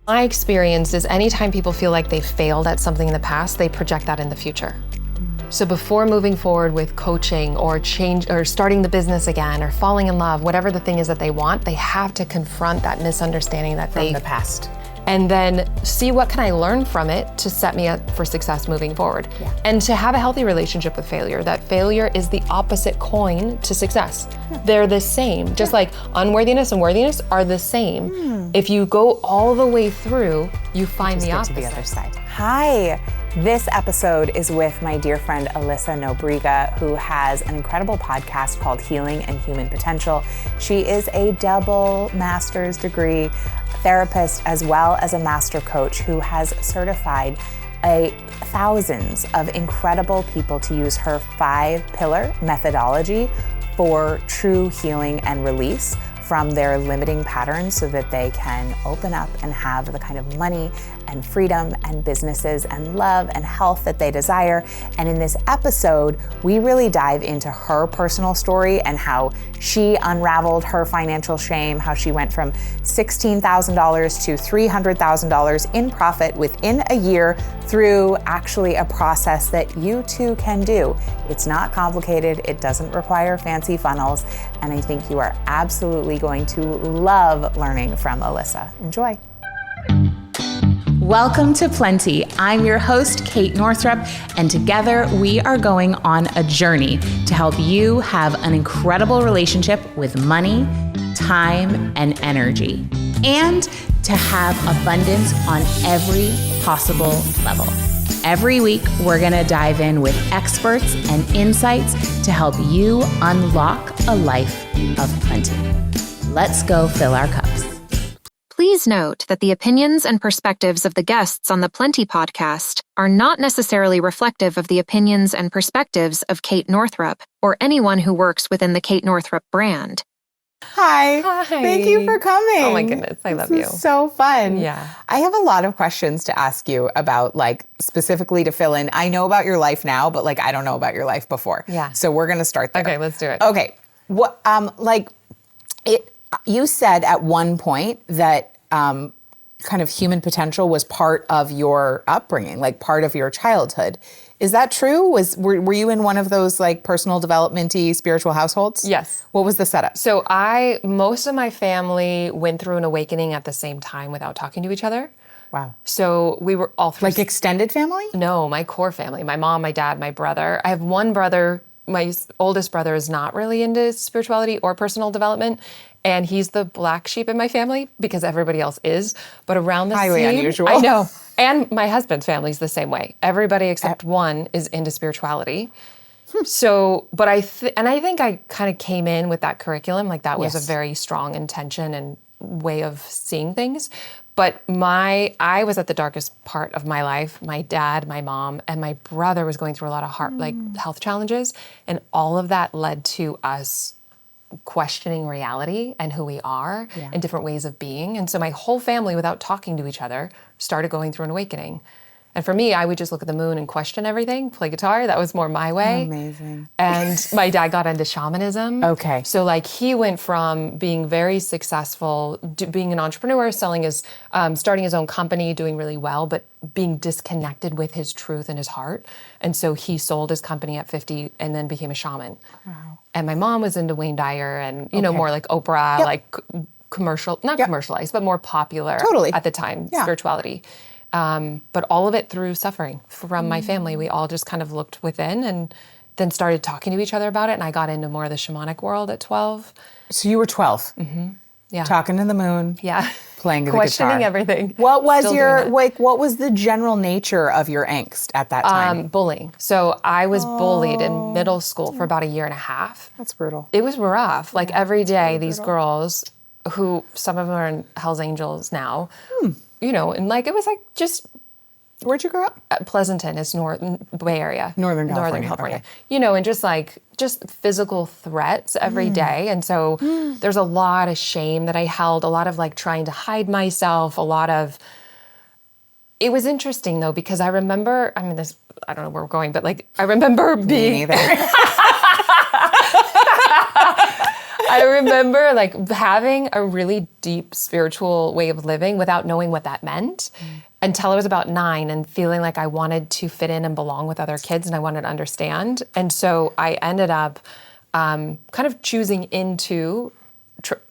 My experience is anytime people feel like they failed at something in the past, they project that in the future. So before moving forward with coaching or change or starting the business again or falling in love, whatever the thing is that they want, they have to confront that misunderstanding that from the past. And then see what can I learn from it to set me up for success moving forward. Yeah. And to have a healthy relationship with failure, that failure is the opposite coin to success. Yeah. They're the same, just like unworthiness and worthiness are the same. If you go all the way through, you find the opposite. To the other side. Hi, this episode is with my dear friend Alyssa Nobriga, who has an incredible podcast called Healing and Human Potential. She is a double master's degree therapist as well as a master coach who has certified thousands of incredible people to use her 5-pillar methodology for true healing and release from their limiting patterns so that they can open up and have the kind of money and freedom and businesses and love and health that they desire. And in this episode, we really dive into her personal story and how she unraveled her financial shame, how she went from $16,000 to $300,000 in profit within a year through actually a process that you too can do. It's not complicated, it doesn't require fancy funnels, and I think you are absolutely going to love learning from Alyssa. Enjoy. Welcome to Plenty. I'm your host, Kate Northrup, and together we are going on a journey to help you have an incredible relationship with money, time, and energy, and to have abundance on every possible level. Every week, we're gonna dive in with experts and insights to help you unlock a life of plenty. Let's go fill our cups. Please note that the opinions and perspectives of the guests on the Plenty podcast are not necessarily reflective of the opinions and perspectives of Kate Northrup or anyone who works within the Kate Northrup brand. Hi. Thank you for coming. Oh my goodness, I love you. This is so fun. Yeah. I have a lot of questions to ask you about, like, specifically to fill in. I know about your life now, but like I don't know about your life before. Yeah. So we're gonna start there. Okay, let's do it. Okay. What you said at one point that kind of human potential was part of your upbringing, like part of your childhood. Is that true? Were you in one of those like personal development-y spiritual households? Yes. What was the setup? So most of my family went through an awakening at the same time without talking to each other. Wow. So we were all through. Like extended family? No, my core family, my mom, my dad, my brother. I have one brother. My oldest brother is not really into spirituality or personal development, and he's the black sheep in my family because everybody else is. But around the highly same, unusual. I know. And my husband's family's the same way. Everybody except one is into spirituality. So, but I think I kind of came in with that curriculum, like that was a very strong intention and way of seeing things. But I was at the darkest part of my life. My dad, my mom, and my brother was going through a lot of health challenges. And all of that led to us questioning reality and who we are and different ways of being. And so my whole family, without talking to each other, started going through an awakening. And for me, I would just look at the moon and question everything, play guitar. That was more my way. Amazing. And my dad got into shamanism. Okay. So like he went from being very successful, being an entrepreneur, starting his own company, doing really well, but being disconnected with his truth and his heart. And so he sold his company at 50 and then became a shaman. Wow. And my mom was into Wayne Dyer and, more like Oprah, like commercial, not commercialized, but more popular at the time, spirituality. But all of it through suffering from my family. We all just kind of looked within and then started talking to each other about it. And I got into more of the shamanic world at 12. So you were 12? Mm-hmm. Yeah. Talking to the moon. Yeah. Playing the guitar. Questioning everything. What was what was the general nature of your angst at that time? Bullying. So I was bullied in middle school for about a year and a half. That's brutal. It was rough. Like every day, these girls who some of them are in Hell's Angels now, and like, it was like just... Where'd you grow up? Pleasanton is Bay Area. Northern California. Okay. And just physical threats every day. And so there's a lot of shame that I held, a lot of like trying to hide myself, it was interesting though, because I remember, I don't know where we're going, but like, I remember being... Me neither. I remember like having a really deep spiritual way of living without knowing what that meant until I was about 9 and feeling like I wanted to fit in and belong with other kids and I wanted to understand. And so I ended up kind of choosing into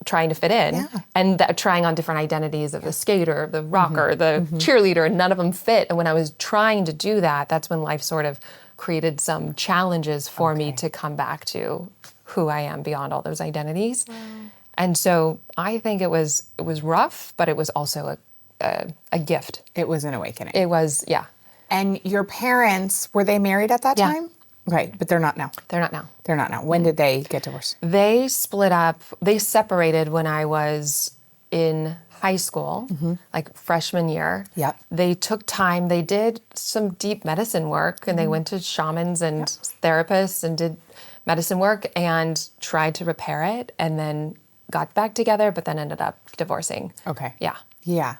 trying to fit in and trying on different identities of the skater, the rocker, the cheerleader, and none of them fit. And when I was trying to do that, that's when life sort of created some challenges for me to come back to who I am beyond all those identities. Wow. And so I think it was rough, but it was also a gift. It was an awakening. It was, yeah. And your parents, were they married at that time? Right, but they're not now. They're not now. They're not now. When did they get divorced? They split up. They separated when I was in high school, like freshman year. Yep. They took time. They did some deep medicine work, and they went to shamans and therapists and did medicine work and tried to repair it, and then got back together, but then ended up divorcing. Okay. Yeah. Yeah.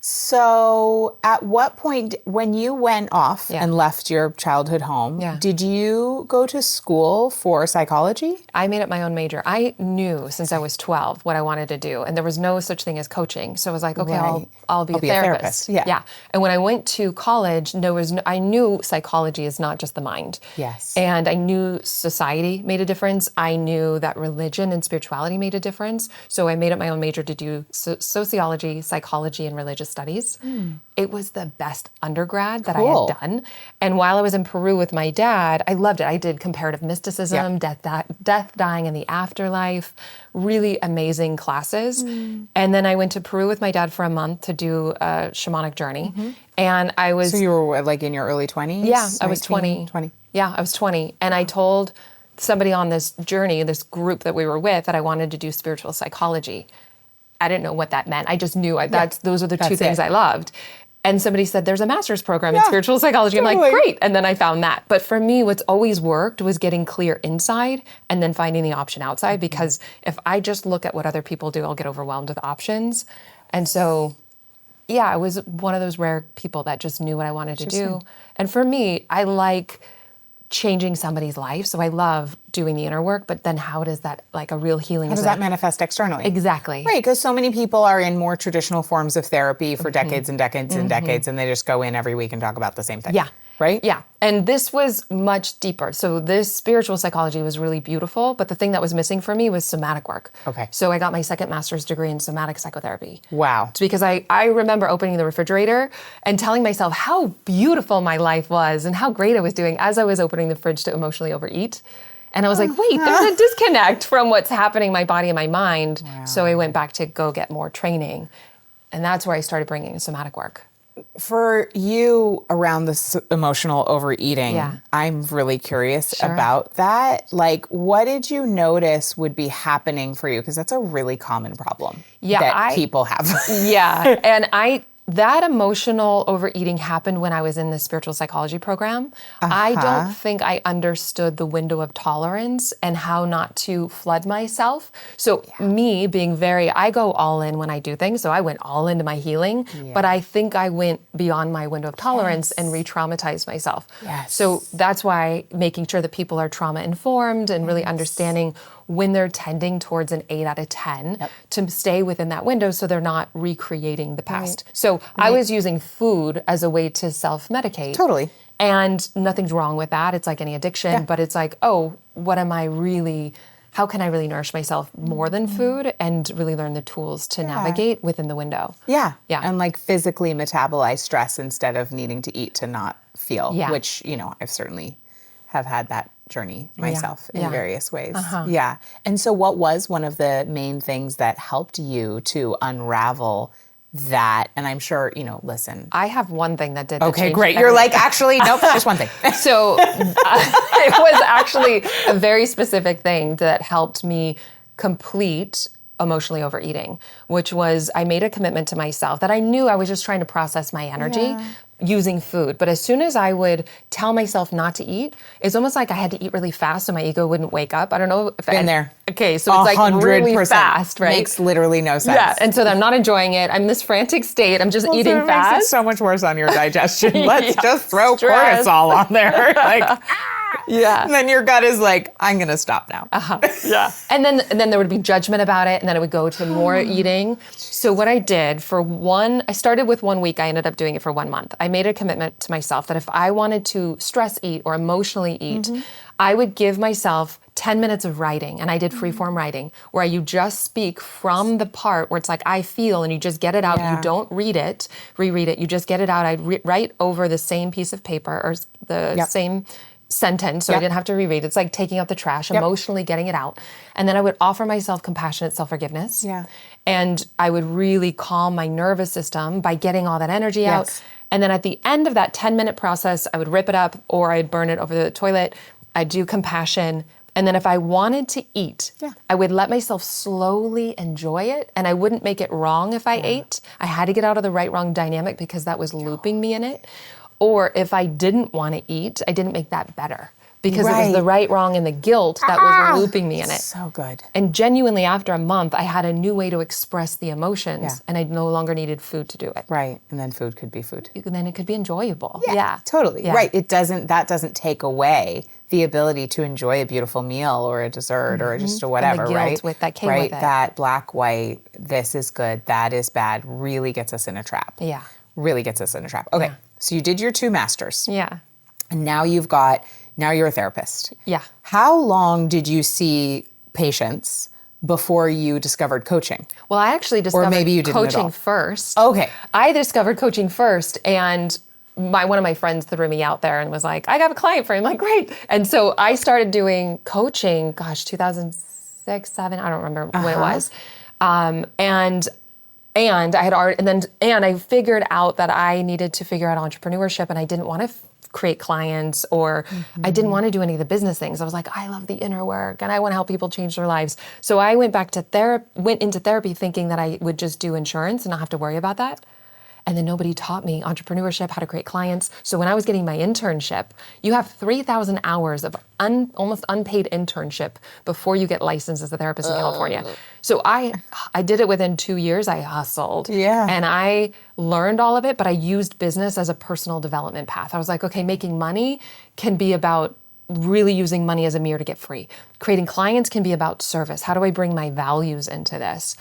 So at what point, when you went off and left your childhood home, did you go to school for psychology? I made it my own major. I knew since I was 12 what I wanted to do, and there was no such thing as coaching. So I was like, okay, I'll be a therapist. Yeah. And when I went to college, I knew psychology is not just the mind. Yes. And I knew society made a difference. I knew that religion and spirituality made a difference. So I made it my own major to do sociology, psychology, and religious studies. It was the best undergrad that I had done. And while I was in Peru with my dad, I loved it. I did comparative mysticism, death, dying, and the afterlife, really amazing classes. And then I went to Peru with my dad for a month to do a shamanic journey. And I was... So you were like in your early 20s? Yeah, I was 20. Yeah, I was 20. And I told somebody on this journey, this group that we were with, that I wanted to do spiritual psychology. I didn't know what that meant. I just knew those are the two things I loved. And somebody said, there's a master's program in spiritual psychology. I'm like, great. And then I found that. But for me, what's always worked was getting clear inside and then finding the option outside. Because if I just look at what other people do, I'll get overwhelmed with options. And so, I was one of those rare people that just knew what I wanted to do. And for me, I like changing somebody's life. So I love doing the inner work, but then how does that, like a real healing? How does that manifest externally? Exactly. Right, because so many people are in more traditional forms of therapy for decades and decades and decades, and they just go in every week and talk about the same thing. Yeah. Right? Yeah. And this was much deeper. So this spiritual psychology was really beautiful, but the thing that was missing for me was somatic work. Okay. So I got my second master's degree in somatic psychotherapy. Wow. It's because I remember opening the refrigerator and telling myself how beautiful my life was and how great I was doing as I was opening the fridge to emotionally overeat. And I was like, wait, there's a disconnect from what's happening in my body and my mind. Wow. So I went back to go get more training. And that's where I started bringing somatic work. For you, around this emotional overeating, I'm really curious about that. Like, what did you notice would be happening for you? Because that's a really common problem that people have. And that emotional overeating happened when I was in the spiritual psychology program. I don't think I understood the window of tolerance and how not to flood myself. So me being I go all in when I do things. So I went all into my healing, but I think I went beyond my window of tolerance and re-traumatized myself. So that's why making sure that people are trauma informed and really understanding when they're tending towards an 8 out of 10 to stay within that window so they're not recreating the past. So I was using food as a way to self-medicate. Totally. And nothing's wrong with that. It's like any addiction, but it's like, how can I really nourish myself more than food and really learn the tools to navigate within the window? Yeah. And like physically metabolize stress instead of needing to eat to not feel, which, I've certainly have had that journey myself in various ways. And so what was one of the main things that helped you to unravel that? And I'm sure, listen. I have one thing that did. Okay, great. You're like, actually, nope, just one thing. So it was actually a very specific thing that helped me complete emotionally overeating, which was I made a commitment to myself that I knew I was just trying to process my energy using food. But as soon as I would tell myself not to eat, it's almost like I had to eat really fast so my ego wouldn't wake up. I don't know if been there. Okay, so it's like really fast, right? Makes literally no sense. Yeah, and so I'm not enjoying it. I'm in this frantic state. I'm just eating fast. Makes it so much worse on your digestion. Let's just throw cortisol on there. Yeah. And then your gut is like, I'm going to stop now. Yeah. And then there would be judgment about it, and then it would go to more eating. So what I did I started with 1 week. I ended up doing it for 1 month. I made a commitment to myself that if I wanted to stress eat or emotionally eat, I would give myself 10 minutes of writing. And I did freeform writing where you just speak from the part where it's like, I feel, and you just get it out. Yeah. You don't reread it. You just get it out. I'd write over the same piece of paper or the same sentence, so I didn't have to reread. It's like taking out the trash, emotionally getting it out. And then I would offer myself compassionate self-forgiveness. Yeah. And I would really calm my nervous system by getting all that energy out. And then at the end of that 10-minute process, I would rip it up or I'd burn it over the toilet. I'd do compassion. And then if I wanted to eat, I would let myself slowly enjoy it, and I wouldn't make it wrong if I ate. I had to get out of the right-wrong dynamic because that was looping me in it. Or if I didn't want to eat, I didn't make that better because it was the right, wrong, and the guilt that was looping me in it. So good. And genuinely, after a month, I had a new way to express the emotions, and I no longer needed food to do it. Right. And then food could be food. And then it could be enjoyable. Yeah. Totally. Yeah. Right. That doesn't take away the ability to enjoy a beautiful meal or a dessert or just a whatever, and the guilt right? with that came right. with it. That black, white, this is good, that is bad, really gets us in a trap. Yeah. Really gets us in a trap. Okay. Yeah. So you did your 2 masters. Yeah. And now you're a therapist. Yeah. How long did you see patients before you discovered coaching? Well, I actually discovered maybe you didn't at all. coaching first. Okay. I discovered coaching first, and one of my friends threw me out there and was like, I got a client for you. I'm like, great. And so I started doing coaching, 2006, 7, I don't remember when it was. And I had already, and I figured out that I needed to figure out entrepreneurship, and I didn't want to create clients, or I didn't want to do any of the business things. I was like, I love the inner work and I want to help people change their lives. So I went into therapy thinking that I would just do insurance and not have to worry about that. And then nobody taught me entrepreneurship, how to create clients. So when I was getting my internship, you have 3,000 hours of almost unpaid internship before you get licensed as a therapist in California. So I did it within 2 years. I hustled. Yeah. And I learned all of it, but I used business as a personal development path. I was like, okay, making money can be about really using money as a mirror to get free. Creating clients can be about service. How do I bring my values into this?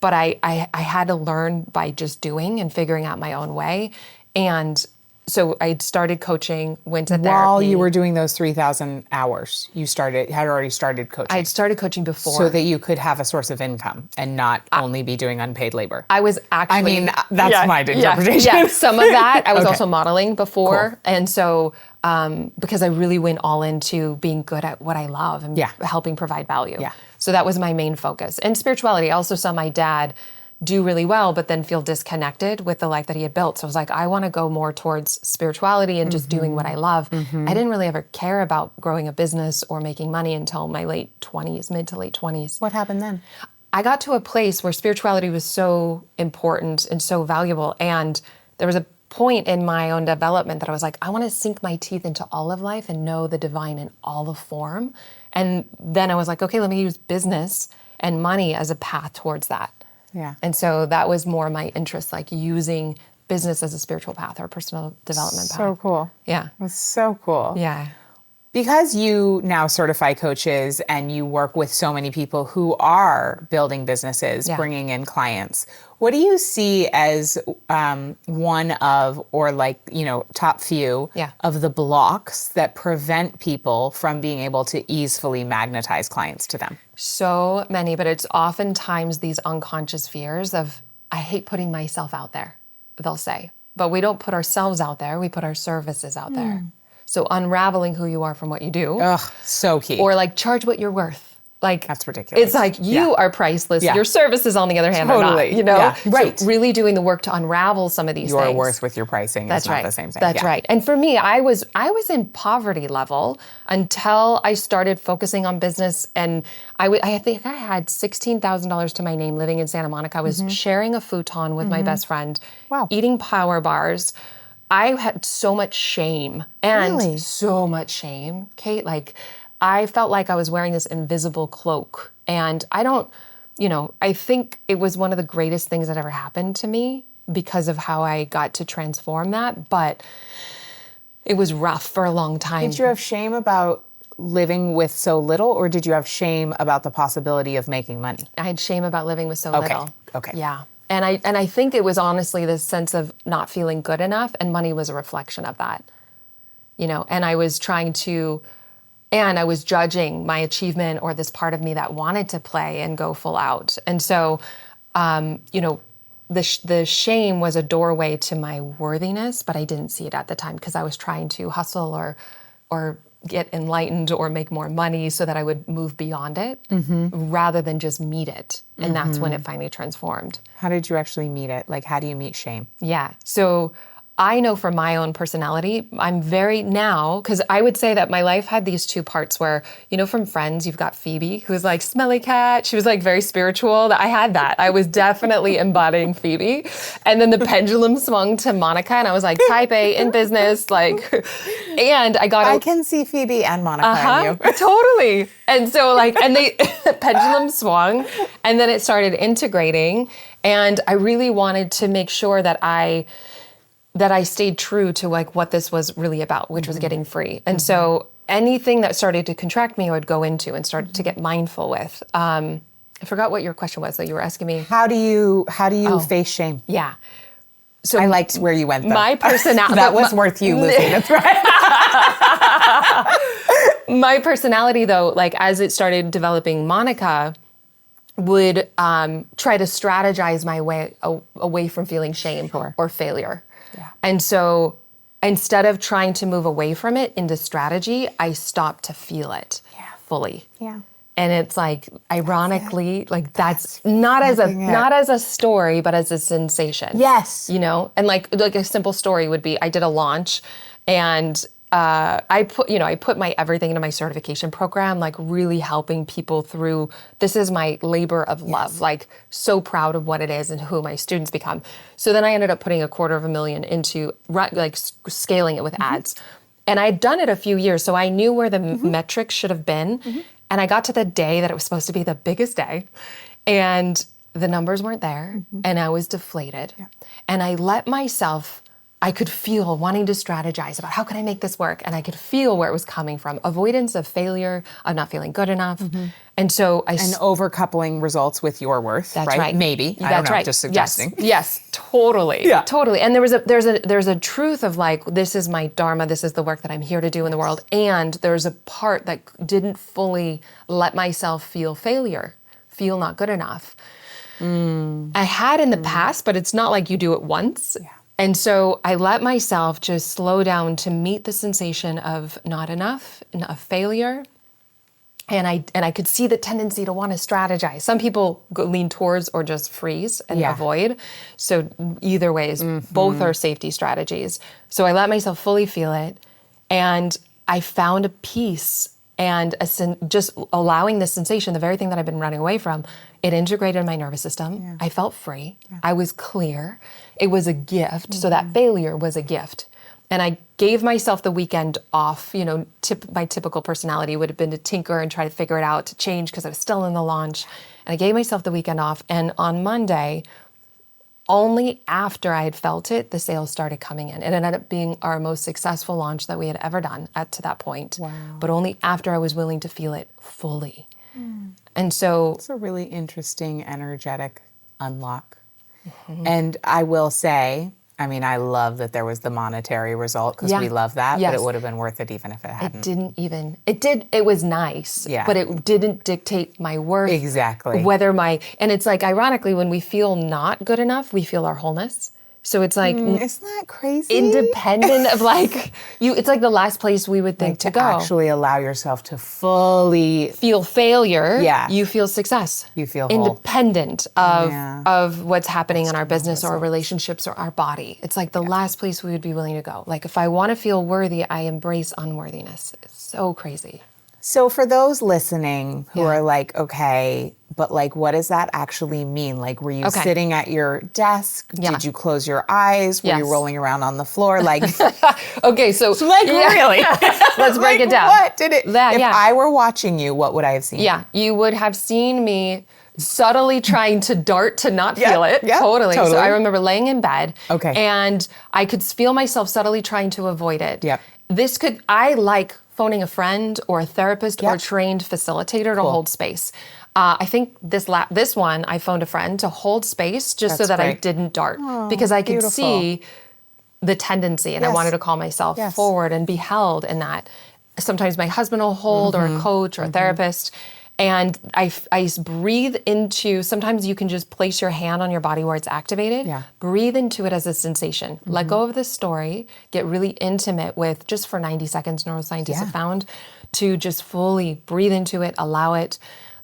But I had to learn by just doing and figuring out my own way. And so I started coaching, went to therapy. While you were doing those 3,000 hours, had already started coaching. I'd started coaching before. So that you could have a source of income and not only be doing unpaid labor. I was actually... that's my interpretation. Yeah, some of that. I was Okay. also modeling before. Cool. And so, because I really went all into being good at what I love and helping provide value. Yeah. So that was my main focus. And spirituality, I also saw my dad do really well, but then feel disconnected with the life that he had built. So I was like, I want to go more towards spirituality and just doing what I love. I didn't really ever care about growing a business or making money until my mid to late 20s. What happened then? I got to a place where spirituality was so important and so valuable. And there was a point in my own development that I was like, I want to sink my teeth into all of life and know the divine in all of form. And then I was like, okay, let me use business and money as a path towards that. Yeah. And so that was more my interest, like using business as a spiritual path or personal development path. So cool. Yeah. That's so cool. Yeah. Because you now certify coaches and you work with so many people who are building businesses, bringing in clients, what do you see as one of, or top few of the blocks that prevent people from being able to easily magnetize clients to them? So many, but it's oftentimes these unconscious fears of, I hate putting myself out there, they'll say. But we don't put ourselves out there, we put our services out there. So unraveling who you are from what you do. Ugh, so key. Or charge what you're worth. That's ridiculous. It's like you are priceless. Yeah. Your services, on the other hand, are not. Yeah. Right. So really doing the work to unravel some of these things. Your worth with your pricing is not the same thing. That's right. And for me, I was in poverty level until I started focusing on business. And I think I had $16,000 to my name living in Santa Monica. I was sharing a futon with my best friend, eating power bars. I had so much shame so much shame, Kate. I felt like I was wearing this invisible cloak. And I think it was one of the greatest things that ever happened to me because of how I got to transform that. But It was rough for a long time. Did you have shame about living with so little, or did you have shame about the possibility of making money? I had shame about living with so little. Okay. Yeah. And I think it was honestly this sense of not feeling good enough, and money was a reflection of that. You know, and I was judging my achievement or this part of me that wanted to play and go full out. And so, you know, the shame was a doorway to my worthiness, but I didn't see it at the time because I was trying to hustle or get enlightened or make more money so that I would move beyond it rather than just meet it. And that's when it finally transformed. How did you actually meet it? Like, how do you meet shame? Yeah. So I know from my own personality, I'm very now, because I would say that my life had these two parts where, you know, from Friends, you've got Phoebe, who's like smelly cat. She was like very spiritual. I had that. I was definitely embodying Phoebe. And then the pendulum swung to Monica, and I was like type A in business, like, and I can see Phoebe and Monica in you. Totally. And so like, and the pendulum swung, and then it started integrating. And I really wanted to make sure that I stayed true to like what this was really about, which was getting free. And so anything that started to contract me, I would go into and start to get mindful with. I forgot what your question was that you were asking me. How do you face shame? Yeah. So I liked where you went though. My personality. That was worth you losing the thread. My personality though, like as it started developing, Monica would try to strategize my way away from feeling shame or failure. Yeah. And so instead of trying to move away from it into strategy, I stopped to feel it fully. Yeah. And it's like, ironically, like that's not as a story, but as a sensation. Yes. You know, and like a simple story would be, I did a launch and I put my everything into my certification program, like really helping people through, this is my labor of love, like so proud of what it is and who my students become. So then I ended up putting $250,000 into like scaling it with ads. And I'd done it a few years, so I knew where the metrics should have been. And I got to the day that it was supposed to be the biggest day, and the numbers weren't there, and I was deflated. Yeah. And I let myself, I could feel wanting to strategize about how can I make this work? And I could feel where it was coming from. Avoidance of failure, of not feeling good enough. And so And overcoupling results with your worth, that's right? Maybe. I don't know, just suggesting. Yes, totally. Yeah. Totally. And there's a truth of like, this is my dharma, this is the work that I'm here to do in the world. And there's a part that didn't fully let myself feel failure, feel not good enough. I had in the past, but it's not like you do it once. Yeah. And so I let myself just slow down to meet the sensation of not enough, of failure. And I could see the tendency to want to strategize. Some people lean towards or just freeze and avoid. So either way, both are safety strategies. So I let myself fully feel it. And I found a peace and just allowing the sensation, the very thing that I've been running away from, it integrated in my nervous system. Yeah. I felt free. Yeah. I was clear. It was a gift. So that failure was a gift. And I gave myself the weekend off. You know, my typical personality would have been to tinker and try to figure it out, to change because I was still in the launch. And I gave myself the weekend off. And on Monday, only after I had felt it, the sales started coming in. It ended up being our most successful launch that we had ever done to that point. Wow. But only after I was willing to feel it fully. And so it's a really interesting, energetic unlock. And I will say, I mean, I love that there was the monetary result because we love that, but it would have been worth it even if it hadn't. It was nice, but it didn't dictate my worth. Exactly. And it's like, ironically, when we feel not good enough, we feel our wholeness. So it's like, isn't that crazy? Independent of like, it's like the last place we would think to go. Actually allow yourself to fully feel failure. Yeah. You feel success. You feel whole. Independent of what's happening in our business or our relationships or our body. It's like the last place we would be willing to go. Like if I want to feel worthy, I embrace unworthiness. It's so crazy. So for those listening who are like, okay, but like, what does that actually mean? Like, were you sitting at your desk? Yeah. Did you close your eyes? Were you rolling around on the floor? Like, okay, so like really, let's break it down. What did it? If I were watching you, what would I have seen? Yeah, you would have seen me subtly trying to dart to not feel it. Yeah, totally. So I remember laying in bed. And I could feel myself subtly trying to avoid it. Yep. I like phoning a friend or a therapist or a trained facilitator to hold space. I think this one, I phoned a friend to hold space just so that I didn't dart because I could see the tendency and I wanted to call myself forward and be held in that. Sometimes my husband will hold or a coach or a therapist. And I breathe into, sometimes you can just place your hand on your body where it's activated. Yeah. Breathe into it as a sensation. Let go of the story. Get really intimate with, just for 90 seconds, neuroscientists have found, to just fully breathe into it, allow it,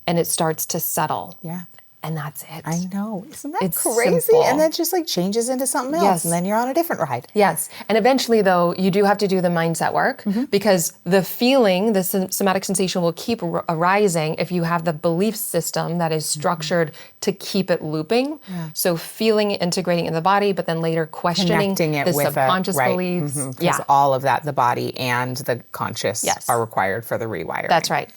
and it starts to settle. Yeah. And that's it. I know. Isn't that crazy? Simple. And then just like changes into something else. And then you're on a different ride. Yes. And eventually though, you do have to do the mindset work because the feeling, the somatic sensation will keep arising if you have the belief system that is structured to keep it looping. Yeah. So feeling, integrating in the body, but then later questioning the subconscious beliefs. Because all of that, the body and the conscious are required for the rewiring. That's right.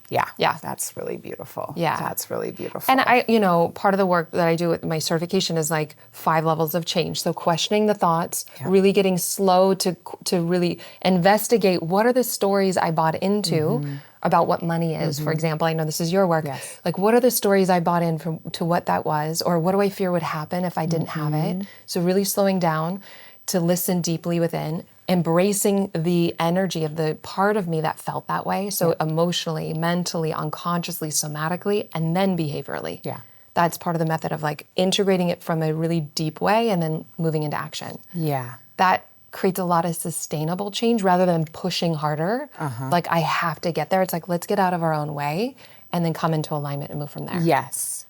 Yeah. Yeah. That's really beautiful. Yeah. That's really beautiful. And part of the work that I do with my certification is like 5 levels of change. So questioning the thoughts, really getting slow to really investigate what are the stories I bought into about what money is. For example, I know this is your work. Yes. Like what are the stories I bought in to what that was, or what do I fear would happen if I didn't have it? So really slowing down to listen deeply within, embracing the energy of the part of me that felt that way. So emotionally, mentally, unconsciously, somatically, and then behaviorally. Yeah. That's part of the method of like integrating it from a really deep way and then moving into action. Yeah. That creates a lot of sustainable change rather than pushing harder. Like I have to get there. It's like, let's get out of our own way and then come into alignment and move from there. Yes.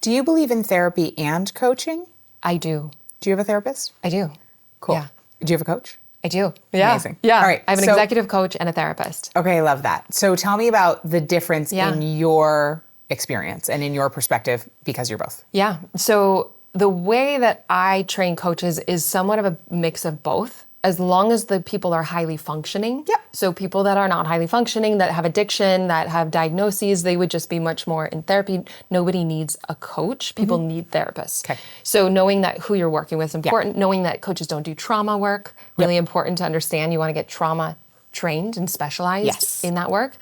Do you believe in therapy and coaching? I do. Do you have a therapist? I do. Cool. Yeah. Do you have a coach? I do. Yeah. Amazing. Yeah. All right. I have an executive coach and a therapist. Okay, I love that. So tell me about the difference in your experience and in your perspective, because you're both. Yeah. So the way that I train coaches is somewhat of a mix of both, as long as the people are highly functioning. Yep. So people that are not highly functioning, that have addiction, that have diagnoses, they would just be much more in therapy. Nobody needs a coach. People need therapists. Okay. So knowing that who you're working with is important. Knowing that coaches don't do trauma work, really important to understand. You want to get trauma trained and specialized in that work.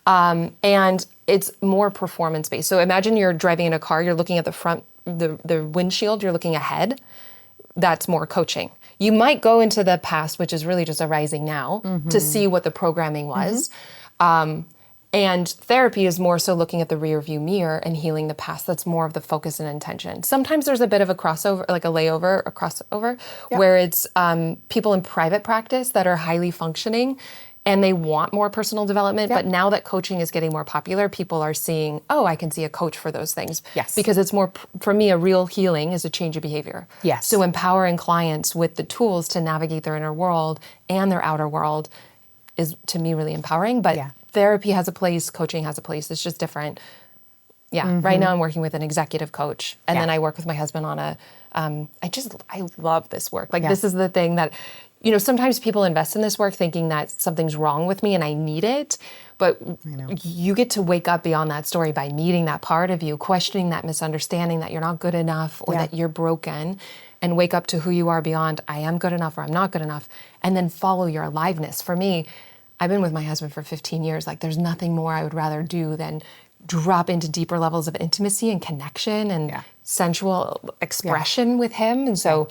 And it's more performance-based. So imagine you're driving in a car, you're looking at the front, the windshield, you're looking ahead. That's more coaching. You might go into the past, which is really just arising now, to see what the programming was. And therapy is more so looking at the rear view mirror and healing the past. That's more of the focus and intention. Sometimes there's a bit of a crossover, like a crossover, where it's people in private practice that are highly functioning and they want more personal development. But now that coaching is getting more popular, people are seeing, oh, I can see a coach for those things. Yes. Because it's more, for me, a real healing is a change of behavior. Yes. So empowering clients with the tools to navigate their inner world and their outer world is, to me, really empowering. But therapy has a place, coaching has a place. It's just different. Yeah. Right now I'm working with an executive coach. And then I work with my husband on a, I love this work. Like this is the thing that, sometimes people invest in this work thinking that something's wrong with me and I need it, but you get to wake up beyond that story by meeting that part of you, questioning that misunderstanding that you're not good enough or that you're broken, and wake up to who you are beyond I am good enough or I'm not good enough, and then follow your aliveness. For me, I've been with my husband for 15 years. Like there's nothing more I would rather do than drop into deeper levels of intimacy and connection and sensual expression with him. And so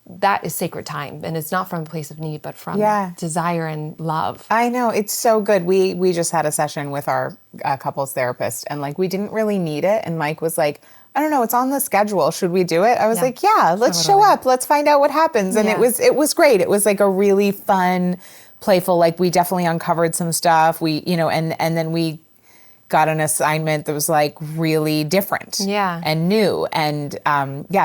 that is sacred time, and it's not from a place of need, but from desire and love. I know, it's so good. We just had a session with our couples therapist, and like we didn't really need it. And Mike was like, I don't know, it's on the schedule. Should we do it? I was like, yeah, let's show up. Let's find out what happens. And it was great. It was like a really fun, playful. Like we definitely uncovered some stuff. We, and then we got an assignment that was like really different and new. And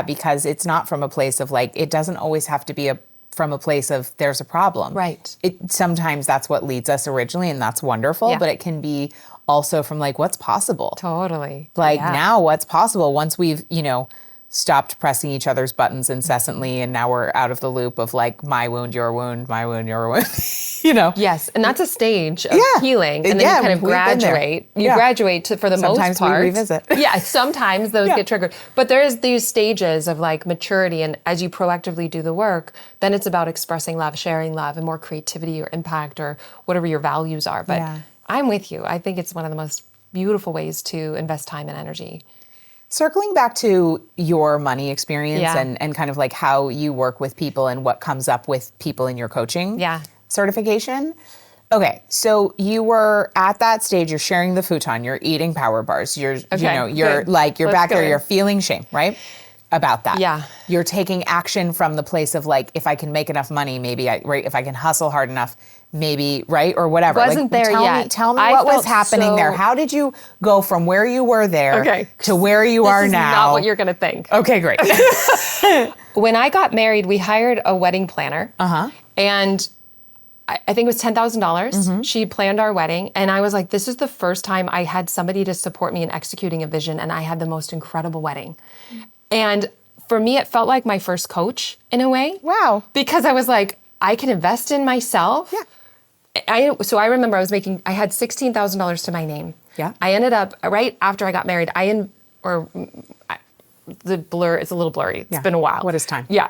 because it's not from a place of like, it doesn't always have to be from a place of there's a problem. Right. Sometimes that's what leads us originally, and that's wonderful, but it can be also from like, what's possible? Totally. Like now what's possible once we've, stopped pressing each other's buttons incessantly, and now we're out of the loop of like my wound, your wound, my wound, your wound. You know? Yes, and that's a stage of healing, and then Yeah, you kind of we've been there. graduate. You Yeah. graduate to, for the Sometimes most part. we revisit. Yeah, sometimes those get triggered. But there's these stages of like maturity, and as you proactively do the work, then it's about expressing love, sharing love, and more creativity or impact or whatever your values are. But I'm with you. I think it's one of the most beautiful ways to invest time and energy. Circling back to your money experience Yeah. and kind of like how you work with people and what comes up with people in your coaching certification. Okay, so you were at that stage, you're sharing the futon, you're eating power bars, you're good. like, you're Let's back go there, in. you're feeling shame, right? About that. Yeah. You're taking action from the place of like, if I can make enough money, maybe if I can hustle hard enough, maybe, right? Or whatever. Wasn't there yet. Tell me I what was felt happening there. so- How did you go from where you were there to where you are This is now? not what you're going to think. Okay, great. When I got married, we hired a wedding planner. And I think it was $10,000. She planned our wedding. And I was like, this is the first time I had somebody to support me in executing a vision. And I had the most incredible wedding. And for me, it felt like my first coach in a way. Wow. Because I was like, I can invest in myself. Yeah. So I remember I had $16,000 to my name. Yeah. I ended up, right after I got married, the blur, it's a little blurry. It's been a while. What is time? Yeah.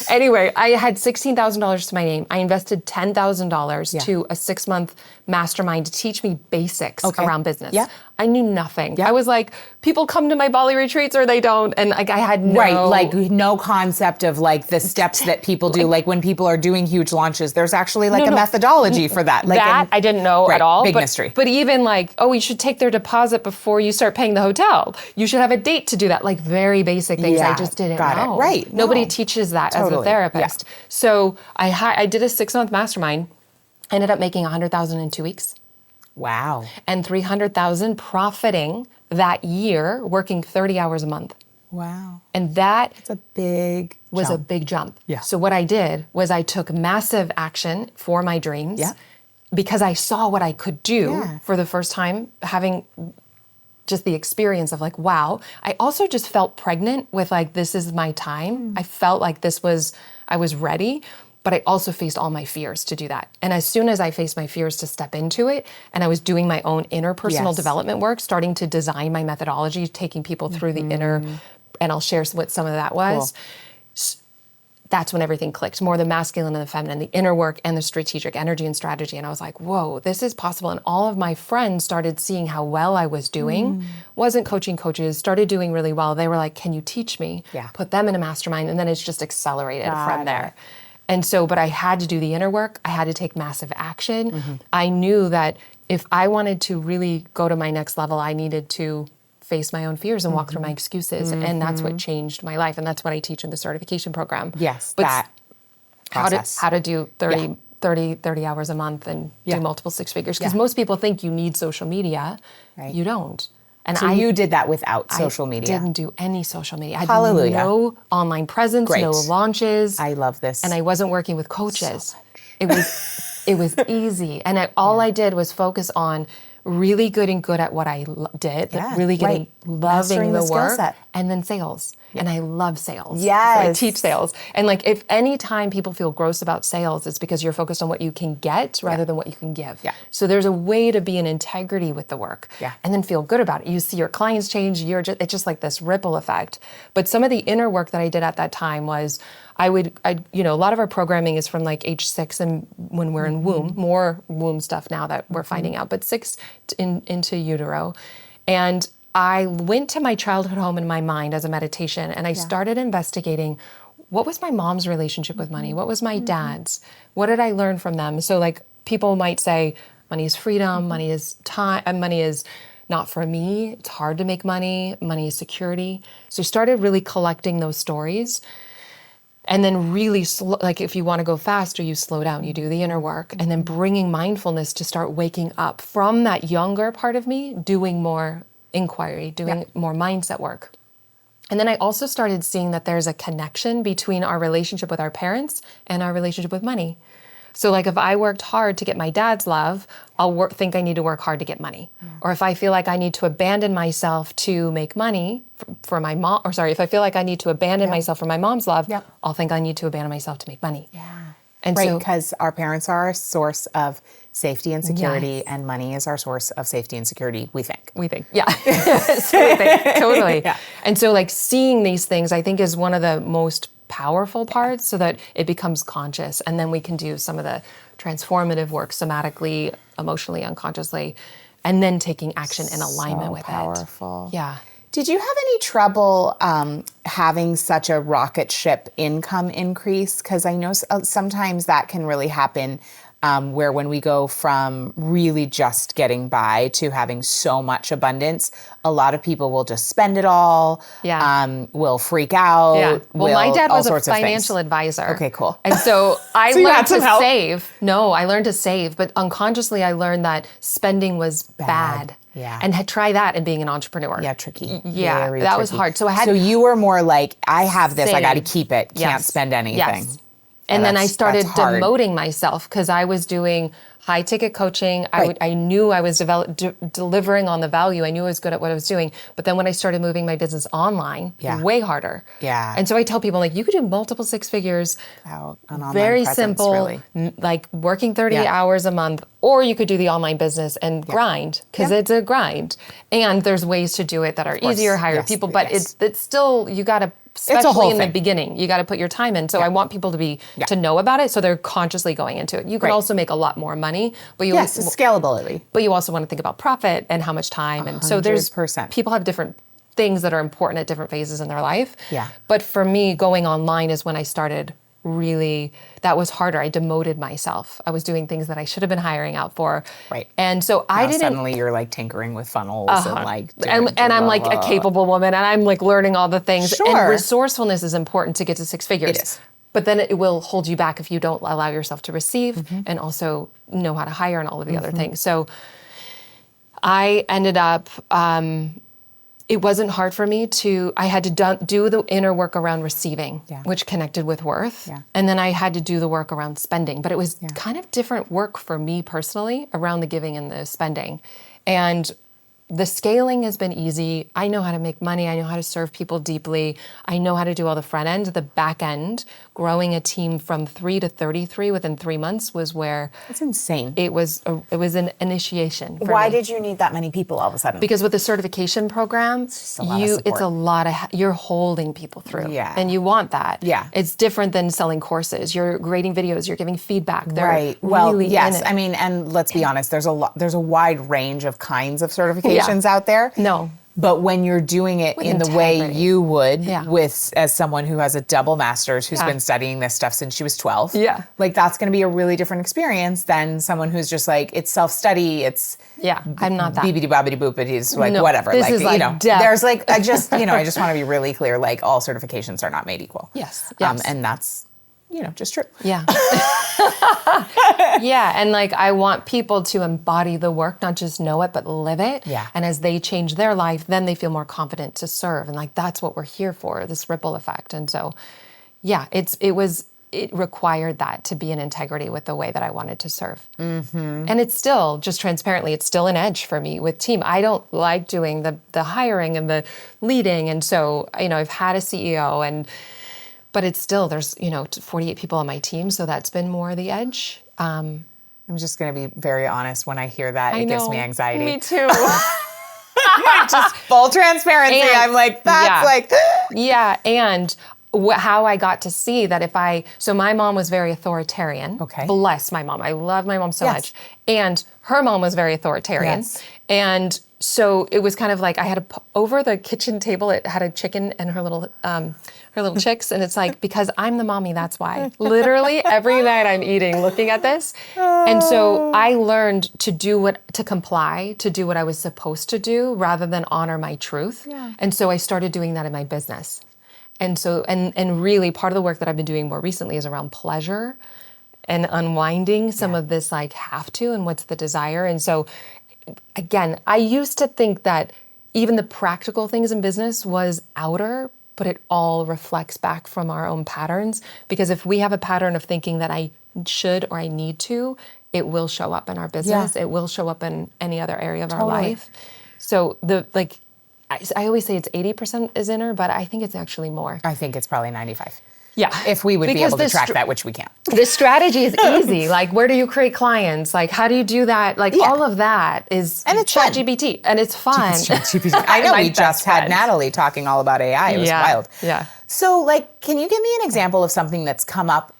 Anyway, I had $16,000 to my name. I invested $10,000 to a 6-month mastermind to teach me basics around business. Yeah. I knew nothing. Yeah. I was like, people come to my Bali retreats or they don't. And like I had no... Right, like no concept of like the steps that people do. Like when people are doing huge launches, there's actually like a methodology for that. Like that I didn't know at all. Big mystery. But even like, you should take their deposit before you start paying the hotel. You should have a date to do that. Like very basic things I just didn't know. It. Right. Nobody teaches that as a therapist. Yeah. So I did a 6-month mastermind. I ended up making $100,000 in 2 weeks. Wow. And $300,000 profiting that year, working 30 hours a month. Wow. And that's a big a big jump. Yeah. So what I did was I took massive action for my dreams because I saw what I could do for the first time, having just the experience of like, wow. I also just felt pregnant with like, this is my time. I felt like I was ready. But I also faced all my fears to do that. And as soon as I faced my fears to step into it, and I was doing my own interpersonal development work, starting to design my methodology, taking people through the inner, and I'll share what some of that was, that's when everything clicked. More the masculine and the feminine, the inner work and the strategic energy and strategy. And I was like, whoa, this is possible. And all of my friends started seeing how well I was doing. Wasn't coaching coaches, started doing really well. They were like, can you teach me? Yeah. Put them in a mastermind. And then it's just accelerated from there. And so, but I had to do the inner work. I had to take massive action. I knew that if I wanted to really go to my next level, I needed to face my own fears and walk through my excuses. And that's what changed my life. And that's what I teach in the certification program. Yes, but that process. How to do 30 hours a month and do multiple 6 figures. Because most people think you need social media. Right. You don't. And so you did that without social media? I didn't do any social media. I had Hallelujah. no online presence, no launches. I love this. And I wasn't working with coaches. It was easy. And all I did was focus on really getting good at what I did, really getting loving the work, and then sales. And I love sales. Yes. So I teach sales. And like if any time people feel gross about sales, it's because you're focused on what you can get rather than what you can give. Yeah. So there's a way to be in integrity with the work and then feel good about it. You see your clients change, it's just like this ripple effect. But some of the inner work that I did at that time was a lot of our programming is from like age 6 and when we're in womb, more womb stuff now that we're finding out, but 6 into utero. And I went to my childhood home in my mind as a meditation and I started investigating what was my mom's relationship with money? What was my dad's? What did I learn from them? So like people might say money is freedom, money is time, and money is not for me. It's hard to make money. Money is security. So I started really collecting those stories. And then really, like if you want to go faster, you slow down, you do the inner work, and then bringing mindfulness to start waking up from that younger part of me, doing more inquiry, doing more mindset work. And then I also started seeing that there's a connection between our relationship with our parents and our relationship with money. So like if I worked hard to get my dad's love, I'll think I need to work hard to get money. Or if I feel like I need to abandon myself to make money for my mom, or sorry, if I feel like I need to abandon myself for my mom's love, I'll think I need to abandon myself to make money. Yeah. And right, so, because our parents are our source of safety and security, and money is our source of safety and security, we think. Yeah. So we think, totally. Yeah. And so like seeing these things, I think is one of the most powerful parts so that it becomes conscious. And then we can do some of the transformative work somatically, emotionally, unconsciously, and then taking action in alignment with powerful. it. Yeah. Did you have any trouble having such a rocket ship income increase? Because I know sometimes that can really happen where when we go from really just getting by to having so much abundance, a lot of people will just spend it all, will freak out. Yeah. Well, my dad was a financial financial advisor. Okay, cool. And so I So you had learned some to help? save. No, I learned to save, but unconsciously I learned that spending was bad. Yeah. And had try that in being an entrepreneur. Yeah, tricky. Yeah, Very that was tricky. hard. So I had So you were more like, I have this, I got to Save. keep it, can't Yes. spend anything. Yes. And then I that's started hard. demoting myself because I was doing high ticket coaching. I knew I was delivering on the value. I knew I was good at what I was doing. But then when I started moving my business online, way harder. Yeah. And so I tell people like, you could do multiple six figures, An online very presence, simple, really. like working 30 hours a month, or you could do the online business and grind because it's a grind. And there's ways to do it that are easier, hire people, but it's still, you got to, especially in the beginning, you got to put your time in. So I want people to know about it, so they're consciously going into it. You can also make a lot more money, but you Yes, scalability. But you also want to think about profit and how much time, and so there's 100%. people have different things that are important at different phases in their life. Yeah. But for me, going online is when I started really, that was harder. I demoted myself. I was doing things that I should have been hiring out for. Right. And so I didn't. Suddenly you're like tinkering with funnels and like. And I'm like a capable woman and I'm like learning all the things. Sure. And resourcefulness is important to get to six figures. It is. But then it will hold you back if you don't allow yourself to receive and also know how to hire and all of the other things. So I ended up, it wasn't hard for me I had to do the inner work around receiving, which connected with worth. Yeah. And then I had to do the work around spending, but it was kind of different work for me personally around the giving and the spending. And the scaling has been easy. I know how to make money. I know how to serve people deeply. I know how to do all the front end. The back end, growing a team from 3 to 33 within 3 months was where That's insane. it was an initiation. For Why me. did you need that many people all of a sudden? Because with the certification program, a lot of support. it's a lot of, you're holding people through. Yeah. And you want that. Yeah. It's different than selling courses. You're grading videos, you're giving feedback. They're Right. Well, really yes. in it. I mean, and let's be honest, there's a wide range of kinds of certifications out there. No. But when you're doing it With in the way integrity. you would Yeah. as someone who has a double master's who's been studying this stuff since she was 12. Yeah. Like that's going to be a really different experience than someone who's just like, it's self-study, it's I'm not that. beebity bobbity boopity, like No, whatever. this like, is you like know, depth. there's like, I just want to be really clear, like all certifications are not made equal. Yes. And that's, just true. Yeah. Yeah. And like, I want people to embody the work, not just know it, but live it. Yeah. And as they change their life, then they feel more confident to serve. And like, that's what we're here for, this ripple effect. And so, yeah, it required that to be in integrity with the way that I wanted to serve. Mm-hmm. And it's still, just transparently, it's still an edge for me with team. I don't like doing the hiring and the leading. And so, I've had a CEO but it's still, there's, 48 people on my team. So that's been more the edge. I'm just going to be very honest. When I hear that, it gives me anxiety. Me too. Just full transparency. And- I'm like, that's like. Yeah. And how I got to see that so my mom was very authoritarian. Okay. Bless my mom. I love my mom so Yes. much. And her mom was very authoritarian. Yes. And so it was kind of like I had over the kitchen table, it had a chicken and her little chicks. And it's like, because I'm the mommy, that's why. Literally every night I'm eating, looking at this. And so I learned to comply, to do what I was supposed to do rather than honor my truth. Yeah. And so I started doing that in my business. And so, and really part of the work that I've been doing more recently is around pleasure and unwinding some of this like have to and what's the desire. And so again, I used to think that even the practical things in business was outer, but it all reflects back from our own patterns. Because if we have a pattern of thinking that I should or I need to, it will show up in our business. It will show up in any other area of our life. So I always say it's 80% is inner, but I think it's actually more. I think it's probably 95. Yeah. If we would be able to track that, which we can't. The strategy is easy. Like, where do you create clients? Like, how do you do that? Like, all of that is ChatGPT. And it's fun. I know we just had Natalie talking all about AI. It was wild. Yeah. So, like, can you give me an example of something that's come up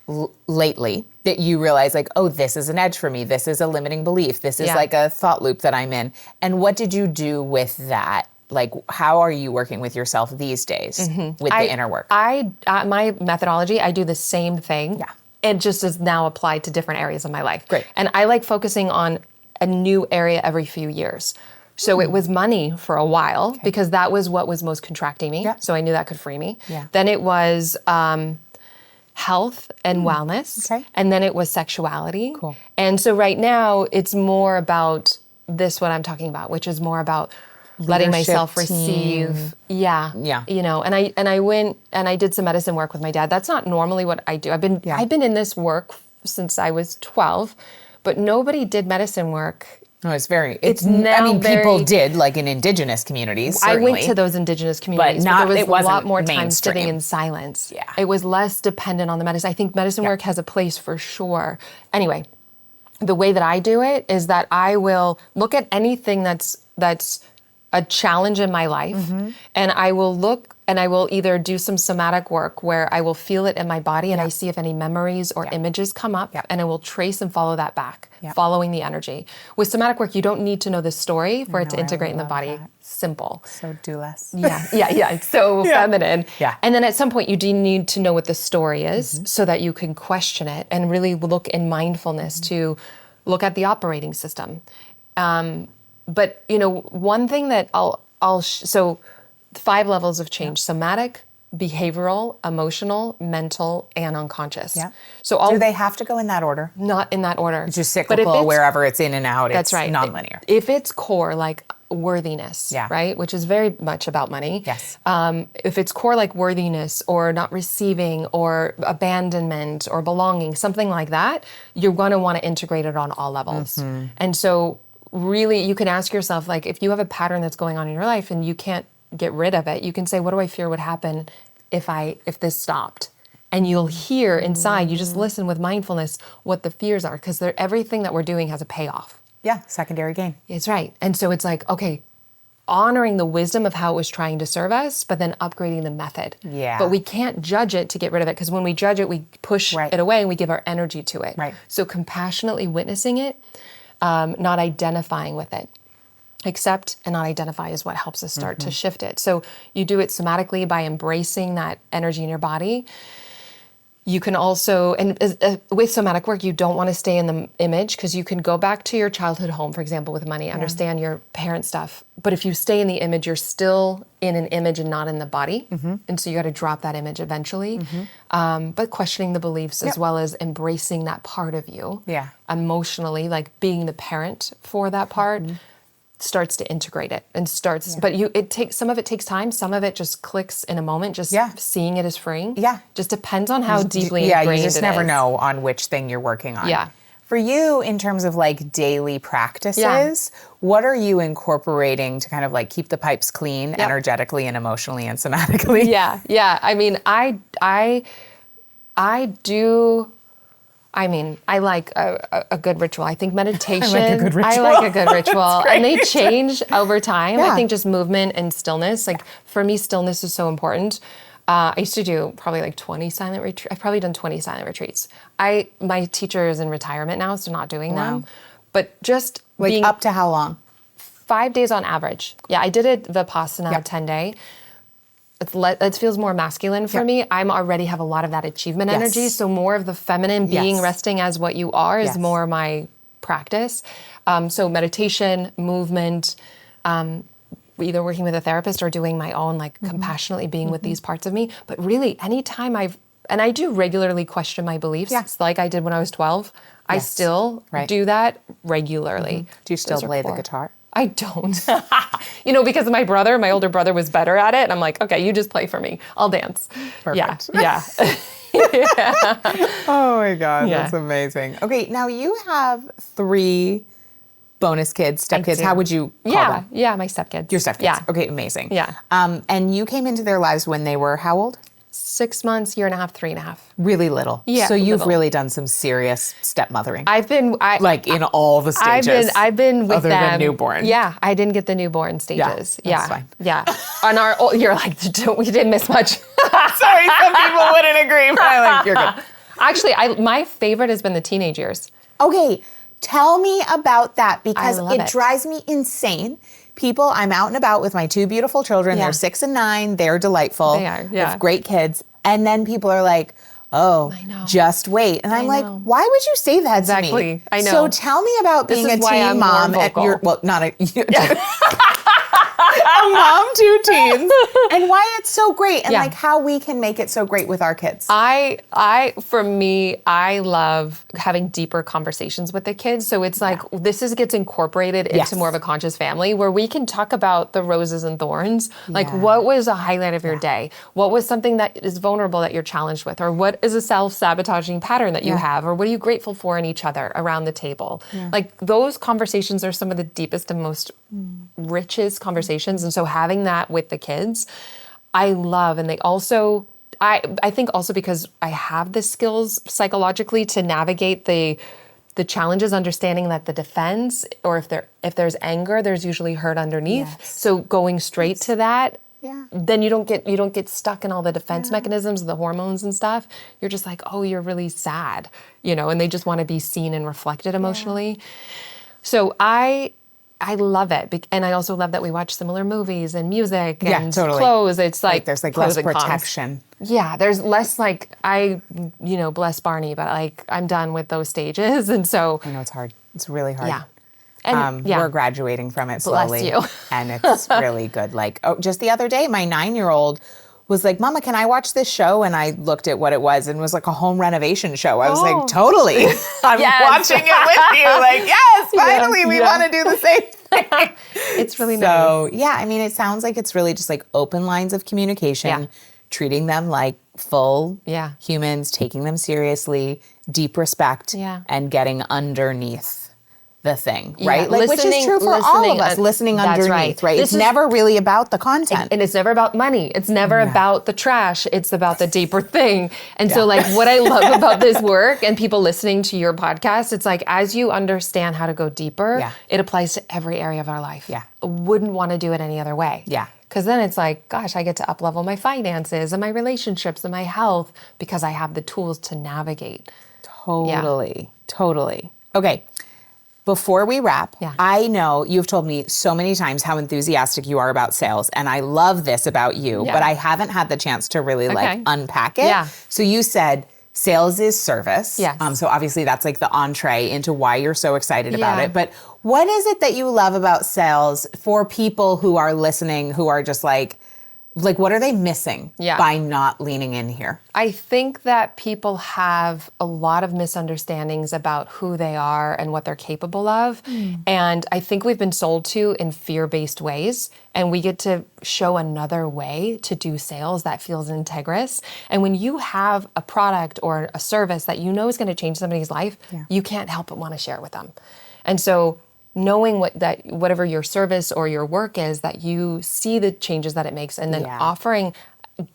lately that you realize, like, oh, this is an edge for me. This is a limiting belief. This is like a thought loop that I'm in. And what did you do with that? Like, how are you working with yourself these days with the inner work? My methodology, I do the same thing. Yeah. It just is now applied to different areas of my life. Great. And I like focusing on a new area every few years. So it was money for a while because that was what was most contracting me. So I knew that could free me. Then it was health and wellness. And then it was sexuality. Cool. And so right now it's more about what I'm talking about, which is more about letting myself receive. Yeah. You know, and I went and I did some medicine work with my dad. That's not normally what I do. I've been in this work since I was 12, but nobody did medicine work. No, people did, like in indigenous communities, certainly. I went to those indigenous communities, but there was a lot more time sitting in silence. Yeah. It was less dependent on the medicine. I think medicine work has a place for sure. Anyway, the way that I do it is that I will look at anything that's a challenge in my life, and I will look and I will either do some somatic work where I will feel it in my body and I see if any memories or images come up, and I will trace and follow that back, following the energy. With somatic work, you don't need to know the story for it to integrate in the body. That. Simple. So do less. Yeah. It's so feminine. Yeah. And then at some point you do need to know what the story is so that you can question it and really look in mindfulness to look at the operating system. But, you know, one thing that so 5 levels of change: somatic, behavioral, emotional, mental, and unconscious. Yeah. So do they have to go in that order? Not in that order. It's just cyclical, wherever it's in and out, that's right. nonlinear. If it's core, like worthiness, right, which is very much about money. Yes. If it's core like worthiness or not receiving or abandonment or belonging, something like that, you're going to want to integrate it on all levels. And so really, you can ask yourself, like, if you have a pattern that's going on in your life and you can't get rid of it, you can say, what do I fear would happen if this stopped? And you'll hear inside, you just listen with mindfulness what the fears are, because everything that we're doing has a payoff. Yeah, secondary gain. It's right. And so it's like, okay, honoring the wisdom of how it was trying to serve us, but then upgrading the method. Yeah. But we can't judge it to get rid of it, because when we judge it, we push it away and we give our energy to it. Right. So compassionately witnessing it, not identifying with it. Accept and not identify is what helps us start to shift it. So you do it somatically by embracing that energy in your body. You can also, and with somatic work, you don't want to stay in the image, because you can go back to your childhood home, for example, with money, understand your parent stuff. But if you stay in the image, you're still in an image and not in the body. And so you got to drop that image eventually. But questioning the beliefs as well as embracing that part of you emotionally, like being the parent for that part, starts to integrate it and starts, but some of it takes time. Some of it just clicks in a moment, just seeing it as freeing. Yeah. Just depends on how deeply ingrained it is. You just never know on which thing you're working on. Yeah. For you, in terms of like daily practices, what are you incorporating to kind of like keep the pipes clean energetically and emotionally and somatically? Yeah. I mean, I like a good ritual. I think meditation. I like a good ritual. I like a good ritual. And they change over time. I think just movement and stillness. Like for me, stillness is so important. I used to do probably like 20 silent retreats. I've probably done 20 silent retreats. My teacher is in retirement now, so not doing them. But just like up to how long? 5 days on average. Yeah, I did a Vipassana 10-day. It feels more masculine for me. I already have a lot of that achievement energy. So more of the feminine being resting as what you are is more my practice. So meditation, movement, either working with a therapist or doing my own, like compassionately being with these parts of me. But really, anytime I do regularly question my beliefs, like I did when I was 12. I still do that regularly. Do you still play the guitar? I don't. Because my older brother was better at it. And I'm like, okay, you just play for me. I'll dance. Perfect. Yeah. Oh my God, Yeah. that's amazing. Okay, now you have 3 bonus kids, stepkids. do. How would you call them? Yeah, my stepkids. Your stepkids. Yeah. Okay, amazing. Yeah. And you came into their lives when they were how old? 6 months, year and a half, 3.5. Really little. Yeah, So you've little. really done some serious stepmothering. Like in all the stages. I've been with other them. than newborn. Yeah, I didn't get the newborn stages. that's fine. Yeah. On our, you're like, we didn't miss much. Sorry, some people wouldn't agree, but I'm like, you're good. Actually, my favorite has been the teenage years. Okay, tell me about that because love it it. drives me insane. People, I'm out and about with my 2 beautiful children. Yeah. They're 6 and 9. They're delightful. They are, They yeah. have great kids. And then people are like, oh, I know. just wait. And I'm like, know. why would you say that to Exactly. me? I know. So tell me about This being is a why teen I'm more mom at vocal. your, well, not a, a mom, 2 teens, and why it's so great and Yeah. like how we can make it so great with our kids. For me, I love having deeper conversations with the kids. So it's like, gets incorporated into Yes. more of a conscious family where we can talk about the roses and thorns. Like Yeah. what was a highlight of your day? What was something that is vulnerable that you're challenged with? Or what is a self-sabotaging pattern that you have? Or what are you grateful for in each other around the table? Like those conversations are some of the deepest and most richest conversations. And so having that with the kids, I love. And they also, I think also because I have the skills psychologically to navigate the challenges, understanding that the defense, or if there's anger, there's usually hurt underneath. Yes. So going straight to that, Yeah. then you don't get stuck in all the defense mechanisms, the hormones and stuff. You're just like, oh, you're really sad, and they just want to be seen and reflected emotionally. So I love it. And I also love that we watch similar movies and music and totally. clothes. It's like there's like pros less and cons. protection. Yeah, there's less like bless Barney, but like I'm done with those stages. And so I know it's hard. It's really hard. yeah. And We're graduating from it Bless slowly. you. And it's really good. Like, just the other day, my 9-year-old was like, Mama, can I watch this show? And I looked at what it was and it was like a home renovation show. I was like, totally. I'm Yes. watching it with you. Like, yes, finally, we want to do the same thing. it's really nice. So, yeah, I mean, it sounds like it's really just like open lines of communication, Yeah. treating them like full Yeah. humans, taking them seriously, deep respect, Yeah. and getting underneath the thing, right? Yeah, Like, which is listening- true for all of us, listening, listening that's underneath, right. right? This It's is- never really about the content. And it's never about money. It's never about the trash. It's about the deeper thing. And so like what I love about this work and people listening to your podcast, it's like as you understand how to go deeper, it applies to every area of our life. Yeah. I wouldn't want to do it any other way. Yeah. Because then it's like, gosh, I get to up-level my finances and my relationships and my health because I have the tools to navigate. Totally. Okay. Before we wrap, Yeah. I know you've told me so many times how enthusiastic you are about sales, and I love this about you, Yeah. but I haven't had the chance to really like Okay. unpack it. Yeah. So you said sales is service. Yes. So obviously that's like the entree into why you're so excited about Yeah. it. But what is it that you love about sales for people who are listening, who are just like what are they missing by not leaning in here? I think that people have a lot of misunderstandings about who they are and what they're capable of. And I think we've been sold to in fear-based ways. And we get to show another way to do sales that feels integrous. And when you have a product or a service that you know is going to change somebody's life, you can't help but want to share it with them. And so knowing whatever your service or your work is, that you see the changes that it makes, and then offering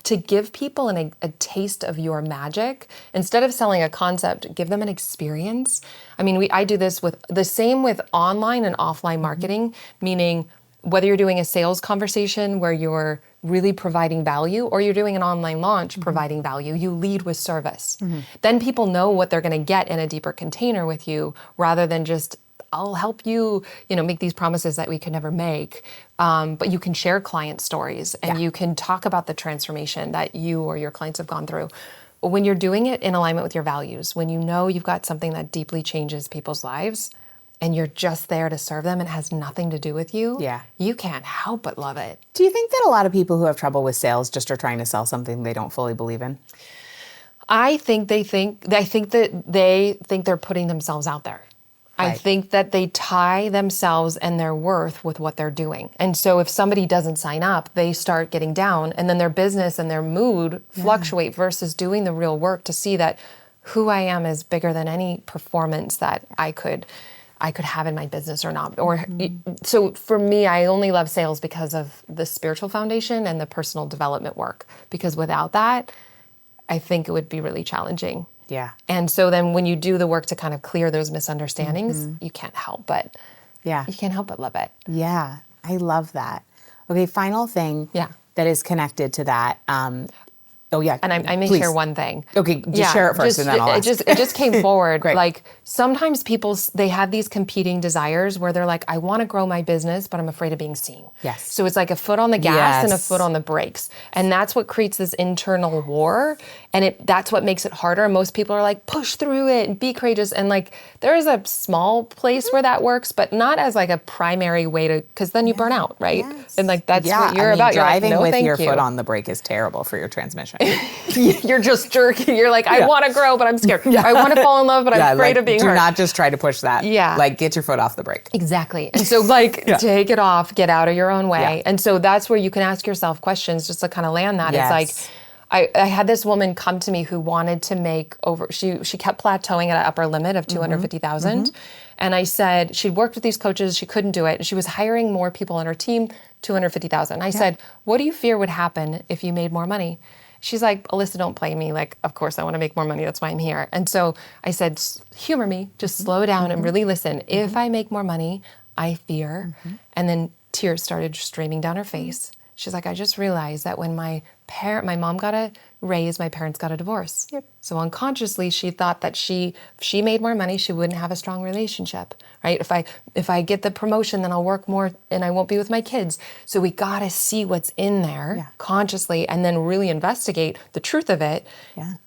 to give people a taste of your magic. Instead of selling a concept, give them an experience. I mean, I do this with the same with online and offline marketing, meaning whether you're doing a sales conversation where you're really providing value or you're doing an online launch providing value, you lead with service. Then people know what they're going to get in a deeper container with you rather than just, I'll help you, make these promises that we could never make. But you can share client stories and you can talk about the transformation that you or your clients have gone through. When you're doing it in alignment with your values, when you know you've got something that deeply changes people's lives and you're just there to serve them and it has nothing to do with you, you can't help but love it. Do you think that a lot of people who have trouble with sales just are trying to sell something they don't fully believe in? I think that they think they're putting themselves out there. I think that they tie themselves and their worth with what they're doing. And so if somebody doesn't sign up, they start getting down, and then their business and their mood fluctuate versus doing the real work to see that who I am is bigger than any performance that I could have in my business or not. Or so for me, I only love sales because of the spiritual foundation and the personal development work. Because without that, I think it would be really challenging. Yeah. And so then when you do the work to kind of clear those misunderstandings, you can't help but love it. Yeah. I love that. Okay, final thing Yeah. that is connected to that. And I may share one thing. Okay, just share it first and then I'll ask. It just came forward. Great. Like sometimes people, they have these competing desires where they're like, I want to grow my business, but I'm afraid of being seen. Yes. So it's like a foot on the gas and a foot on the brakes. And that's what creates this internal war. And that's what makes it harder. And most people are like, push through it and be courageous. And like, there is a small place where that works, but not as like a primary way to, because then you burn out, right? Yes. And like, that's what you're about. Driving you're like, no, with your thank you. foot on the brake is terrible for your transmission. You're just jerky. You're like, I want to grow, but I'm scared. I want to fall in love, but I'm afraid of being hurt. Do not just try to push that. Yeah. Like, get your foot off the brake. Exactly. And so like, take it off, get out of your own way. Yeah. And so that's where you can ask yourself questions just to kind of land that. Yes. It's like, I had this woman come to me who wanted to make she kept plateauing at an upper limit of 250,000. And I said, she'd worked with these coaches, she couldn't do it. And she was hiring more people on her team, 250,000. And I said, what do you fear would happen if you made more money? She's like, Alyssa, don't play me. Like, of course I want to make more money. That's why I'm here. And so I said, humor me, just slow down and really listen. If I make more money, I fear. And then tears started streaming down her face. She's like, I just realized that when my mom got a raise, my parents got a divorce. Yep. So unconsciously, she thought that if she made more money, she wouldn't have a strong relationship, right? If I get the promotion, then I'll work more and I won't be with my kids. So we got to see what's in there consciously and then really investigate the truth of it,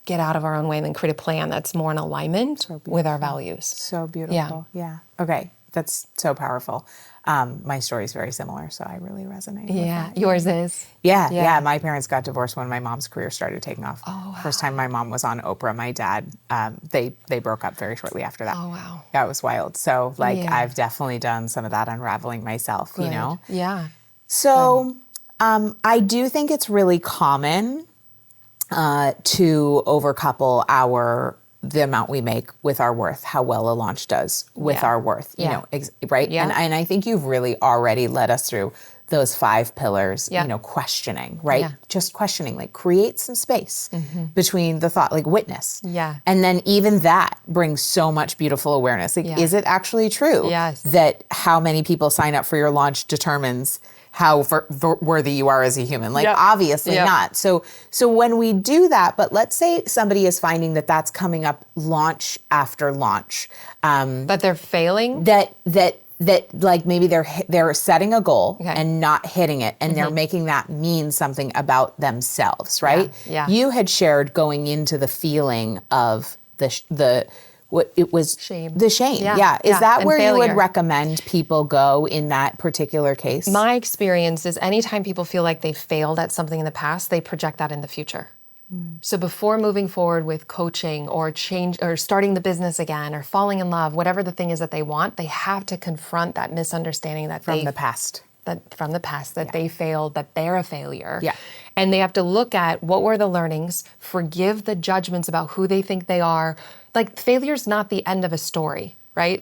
get out of our own way and then create a plan that's more in alignment with our values. So beautiful. Yeah. Okay. That's so powerful. My story is very similar, so I really resonate with that. Yours is? Yeah. My parents got divorced when my mom's career started taking off. Oh, wow. First time my mom was on Oprah, my dad, they broke up very shortly after that. Oh, wow. Yeah, it was wild. So I've definitely done some of that unraveling myself, you know? Yeah. So I do think it's really common to overcouple the amount we make with our worth, how well a launch does with our worth, you know, right? Yeah. And I think you've really already led us through those 5 pillars, you know, questioning, right? Yeah. Just questioning, like create some space between the thought, like witness. Yeah. And then even that brings so much beautiful awareness. Like, is it actually true that how many people sign up for your launch determines how worthy you are as a human? Like, obviously not. So when we do that, but let's say somebody is finding that that's coming up launch after launch. That they're failing? That like maybe they're setting a goal and not hitting it, and they're making that mean something about themselves, right? Yeah. You had shared going into the feeling of it was shame. The shame. Yeah. Is that and where failure. you would recommend people go in that particular case? My experience is anytime people feel like they failed at something in the past, they project that in the future. So before moving forward with coaching or change or starting the business again or falling in love, whatever the thing is that they want, they have to confront that misunderstanding that from the past. That they failed, that they're a failure. Yeah. And they have to look at what were the learnings, forgive the judgments about who they think they are. Like, failure's not the end of a story, right?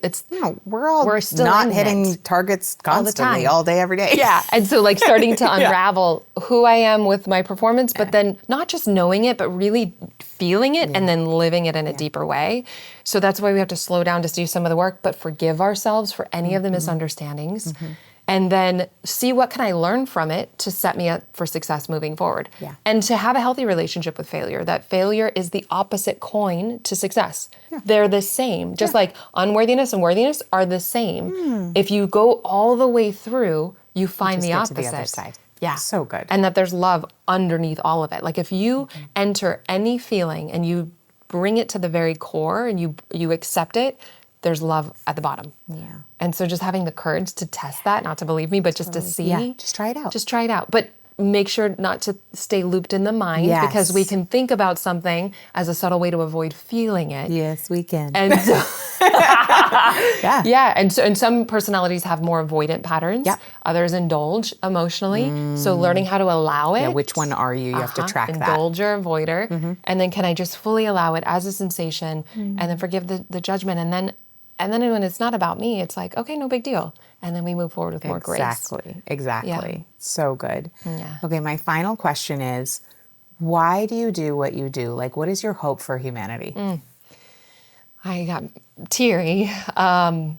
We're still not hitting targets constantly, all day, every day. Yeah. And so like starting to unravel who I am with my performance, but then not just knowing it, but really feeling it and then living it in a deeper way. So that's why we have to slow down to do some of the work, but forgive ourselves for any of the misunderstandings. And then see what can I learn from it to set me up for success moving forward. Yeah. And to have a healthy relationship with failure, that failure is the opposite coin to success. They're the same, just like unworthiness and worthiness are the same. If you go all the way through, you find the opposite. To the other side. Yeah. So good. And that there's love underneath all of it. Like if you enter any feeling and you bring it to the very core and you accept it, there's love at the bottom. Yeah. And so just having the courage to test that, not to believe me, but just to see. Yeah, just try it out. Just try it out. But make sure not to stay looped in the mind because we can think about something as a subtle way to avoid feeling it. Yes, we can. And so, Yeah. Yeah. And some personalities have more avoidant patterns. Yeah. Others indulge emotionally. So learning how to allow it. Yeah, which one are you? You have to track that. Indulger, avoider. And then can I just fully allow it as a sensation and then forgive the judgment? And then when it's not about me, it's like, okay, no big deal. And then we move forward with more grace. Exactly. Yeah. So good. Yeah. Okay, my final question is, why do you do what you do? Like, what is your hope for humanity? I got teary. I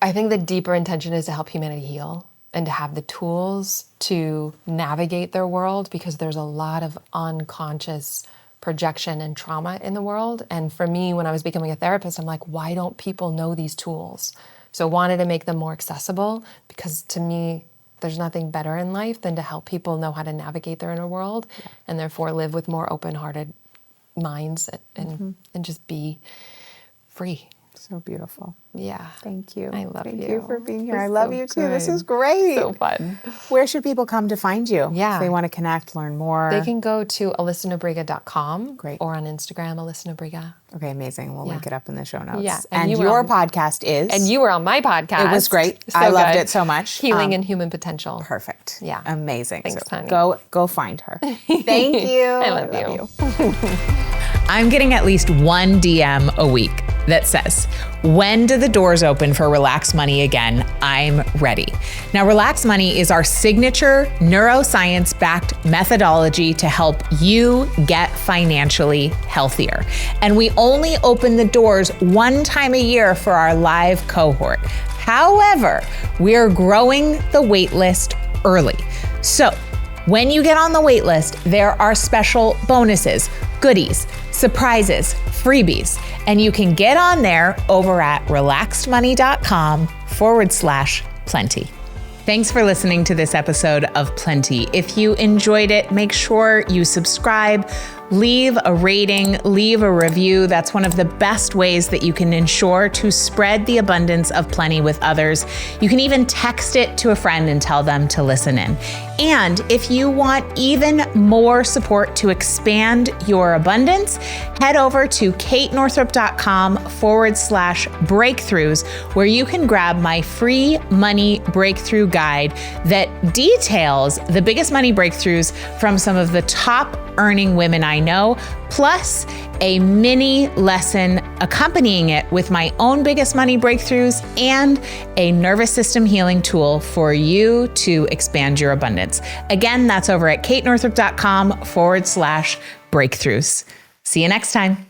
think the deeper intention is to help humanity heal and to have the tools to navigate their world, because there's a lot of unconscious projection and trauma in the world. And for me, when I was becoming a therapist, I'm like, why don't people know these tools? So wanted to make them more accessible, because to me, there's nothing better in life than to help people know how to navigate their inner world and therefore live with more open-hearted minds and just be free. So beautiful. Yeah. Thank you. I love you. Thank you for being here. It's I love so you too. This good. is great. So fun. Where should people come to find you? Yeah. If they want to connect, learn more. They can go to alyssanobriga.com. Great. Or on Instagram, Alyssa Nobriga. Okay, amazing. We'll link it up in the show notes. Yeah. And you were your on- podcast is? And you were on my podcast. It was great. So I loved good. it so much. Healing and Human Potential. Perfect. Yeah. Amazing. Thanks, so honey. go find her. Thank you. I love you. I'm getting at least one DM a week that says, when do the doors open for Relax Money again? I'm ready. Now, Relax Money is our signature neuroscience-backed methodology to help you get financially healthier. And we only open the doors one time a year for our live cohort. However, we're growing the wait list early. So when you get on the wait list, there are special bonuses, goodies, surprises, freebies, and you can get on there over at relaxedmoney.com/plenty. Thanks for listening to this episode of Plenty. If you enjoyed it, make sure you subscribe, leave a rating, leave a review. That's one of the best ways that you can ensure to spread the abundance of plenty with others. You can even text it to a friend and tell them to listen in. And if you want even more support to expand your abundance, head over to katenorthrup.com/breakthroughs, where you can grab my free money breakthrough guide that details the biggest money breakthroughs from some of the top earning women I know, plus a mini lesson accompanying it with my own biggest money breakthroughs and a nervous system healing tool for you to expand your abundance. Again, that's over at katenorthrup.com/breakthroughs. See you next time.